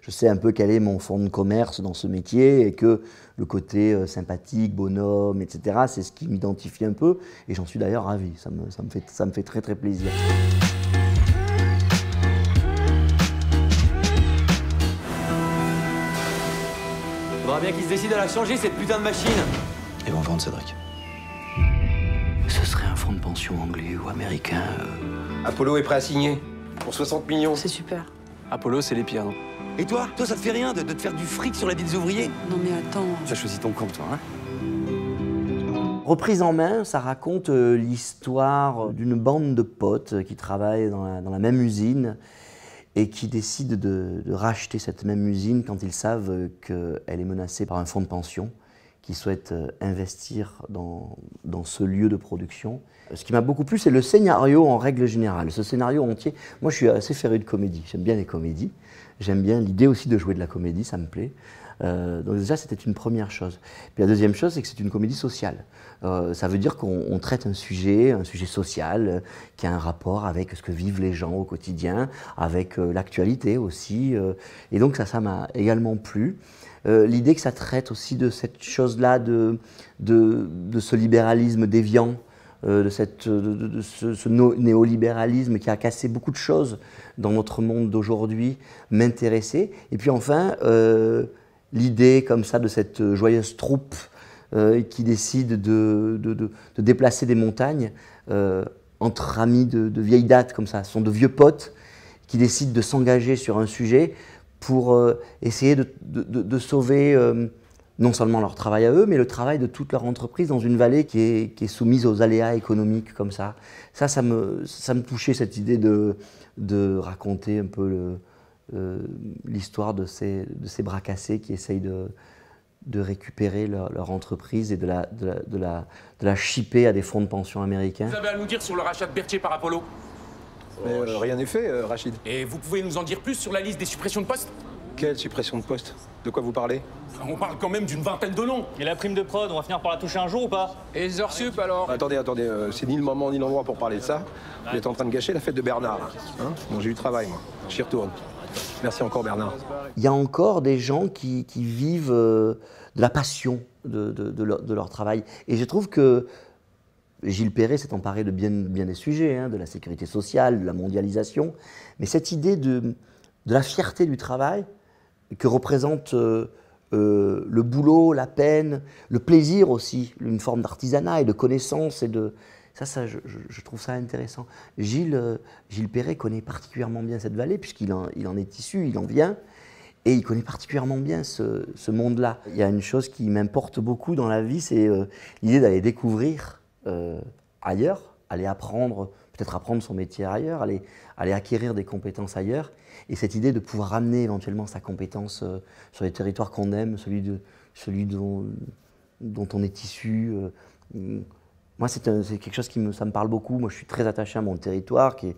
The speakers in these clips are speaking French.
je sais un peu quel est mon fonds de commerce dans ce métier et que le côté sympathique, bonhomme, etc., c'est ce qui m'identifie un peu et j'en suis d'ailleurs ravi, ça me fait très très plaisir. Faudra bien qu'ils se décident à la changer, cette putain de machine. Ils vont vendre, Cédric. Ce serait un fonds de pension anglais ou américain. Apollo est prêt à signer pour 60 millions. C'est super. Apollo, c'est les pires, non? Et toi, ça te fait rien de te faire du fric sur la vie des ouvriers? Non mais attends. Tu as choisi ton camp, toi, hein? Reprise en main, ça raconte l'histoire d'une bande de potes qui travaillent dans la même usine et qui décident de racheter cette même usine quand ils savent qu'elle est menacée par un fonds de pension qui souhaite investir dans ce lieu de production. Ce qui m'a beaucoup plu, c'est le scénario en règle générale. Ce scénario entier, moi je suis assez féru de comédie, j'aime bien les comédies, j'aime bien l'idée aussi de jouer de la comédie, ça me plaît. Donc déjà c'était une première chose. Puis la deuxième chose, c'est que c'est une comédie sociale. Ça veut dire qu'on traite un sujet social qui a un rapport avec ce que vivent les gens au quotidien, avec l'actualité aussi. Et donc ça m'a également plu. L'idée que ça traite aussi de cette chose-là, de ce libéralisme déviant, de ce néolibéralisme qui a cassé beaucoup de choses dans notre monde d'aujourd'hui, m'intéressait. Et puis enfin, l'idée comme ça de cette joyeuse troupe qui décide de déplacer des montagnes entre amis de vieille date comme ça. Ce sont de vieux potes qui décident de s'engager sur un sujet pour essayer de sauver non seulement leur travail à eux, mais le travail de toute leur entreprise dans une vallée qui est soumise aux aléas économiques comme ça. Ça me touchait, cette idée de raconter un peu l'histoire de ces bras cassés qui essayent de récupérer leur entreprise et de la shipper à des fonds de pension américains. Vous avez à nous dire sur le rachat de Berthier par Apollo? Rien n'est fait, Rachid. Et vous pouvez nous en dire plus sur la liste des suppressions de postes? Quelle suppression de poste? De quoi vous parlez? On parle quand même d'une vingtaine de noms. Et la prime de prod, on va finir par la toucher un jour ou pas? Et les heures sup alors? Attendez, c'est ni le moment ni l'endroit pour parler de ça. Vous êtes en train de gâcher la fête de Bernard. Hein? Bon, j'ai eu du travail, moi. J'y retourne. Merci encore, Bernard. Il y a encore des gens qui vivent de la passion de leur travail. Et je trouve que Gilles Perret s'est emparé de bien des sujets, hein, de la sécurité sociale, de la mondialisation. Mais cette idée de la fierté du travail que représente le boulot, la peine, le plaisir aussi, une forme d'artisanat et de connaissance et de... je trouve ça intéressant. Gilles Perret connaît particulièrement bien cette vallée puisqu'il en est issu, il en vient et il connaît particulièrement bien ce monde-là. Il y a une chose qui m'importe beaucoup dans la vie, c'est l'idée d'aller découvrir ailleurs, aller apprendre, peut-être apprendre son métier ailleurs, aller acquérir des compétences ailleurs. Et cette idée de pouvoir ramener éventuellement sa compétence sur les territoires qu'on aime, celui dont on est issu. Moi, c'est quelque chose ça me parle beaucoup. Moi, je suis très attaché à mon territoire, qui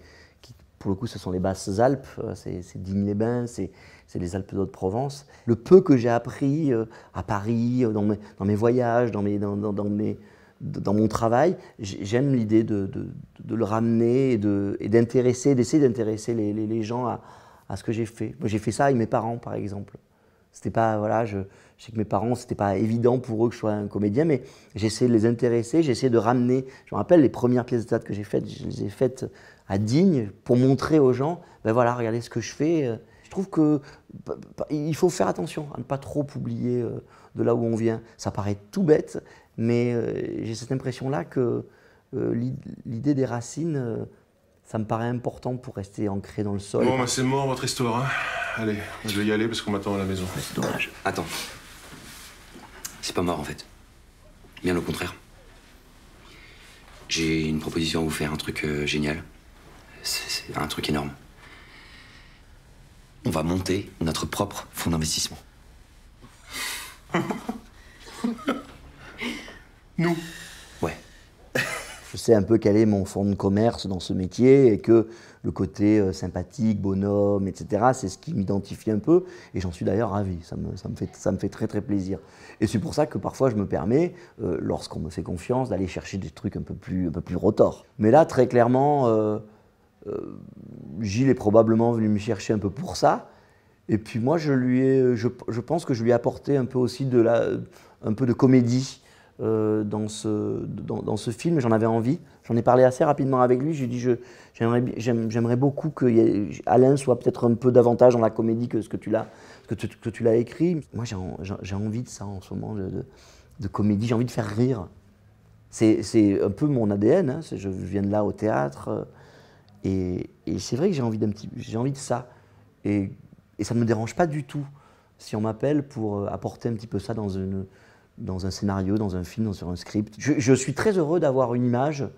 pour le coup, ce sont les Basses-Alpes, c'est Digne-les-Bains, c'est les Alpes d'Haute-Provence. Le peu que j'ai appris à Paris, dans mes voyages, dans mon travail, j'aime l'idée de le ramener et d'essayer d'intéresser les gens à ce que j'ai fait. Moi, j'ai fait ça avec mes parents, par exemple. C'était pas, voilà, je sais que mes parents, c'était pas évident pour eux que je sois un comédien, mais j'essayais de les intéresser, j'essayais de ramener. Je me rappelle les premières pièces de théâtre que j'ai faites, je les ai faites à Digne pour montrer aux gens, ben voilà, regardez ce que je fais. Je trouve qu'il faut faire attention à ne pas trop oublier de là où on vient. Ça paraît tout bête, mais j'ai cette impression-là que l'idée des racines, ça me paraît important pour rester ancré dans le sol. Bon, bah, c'est mort votre histoire, hein. Allez, je vais y aller parce qu'on m'attend à la maison. C'est dommage. Attends. C'est pas mort, en fait. Bien au contraire. J'ai une proposition à vous faire, un truc génial. C'est un truc énorme. On va monter notre propre fonds d'investissement. Nous? Ouais. Je sais un peu quel est mon fonds de commerce dans ce métier et que le côté sympathique, bonhomme, etc., c'est ce qui m'identifie un peu et j'en suis d'ailleurs ravi, ça me fait très très plaisir. Et c'est pour ça que parfois je me permets, lorsqu'on me fait confiance, d'aller chercher des trucs un peu plus retors. Mais là, très clairement, Gilles est probablement venu me chercher un peu pour ça Et puis moi, je pense que je lui ai apporté un peu aussi un peu de comédie dans ce film. J'en avais envie. J'en ai parlé assez rapidement avec lui. J'ai dit, j'aimerais beaucoup que Alain soit peut-être un peu davantage dans la comédie que ce que tu l'as écrit. Moi, j'ai envie de ça en ce moment, de comédie. J'ai envie de faire rire. C'est un peu mon ADN. Hein. Je viens de là au théâtre. Et c'est vrai que j'ai envie de ça. Et ça ne me dérange pas du tout si on m'appelle pour apporter un petit peu ça dans un scénario, dans un film, sur un script. Je suis très heureux d'avoir une image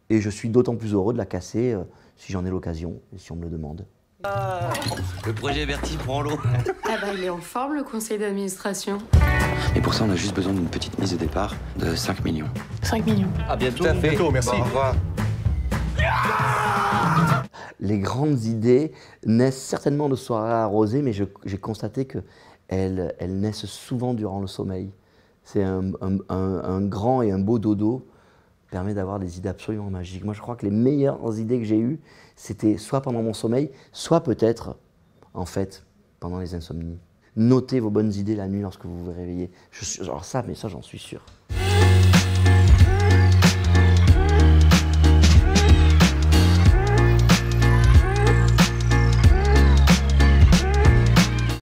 et je suis d'autant plus heureux de la casser si j'en ai l'occasion et si on me le demande. Le projet Bertie prend l'eau. Ah bah il est en forme le conseil d'administration. Et pour ça, on a juste besoin d'une petite mise de départ de 5 millions. 5 millions. À bientôt. Tout à fait. Bientôt, merci. Bon, au revoir. Les grandes idées naissent certainement de soirées arrosées, mais j'ai constaté qu'elles naissent souvent durant le sommeil. C'est un grand et un beau dodo permet d'avoir des idées absolument magiques. Moi, je crois que les meilleures idées que j'ai eues, c'était soit pendant mon sommeil, soit peut-être, en fait, pendant les insomnies. Notez vos bonnes idées la nuit lorsque vous vous réveillez. Alors ça, mais ça, j'en suis sûr.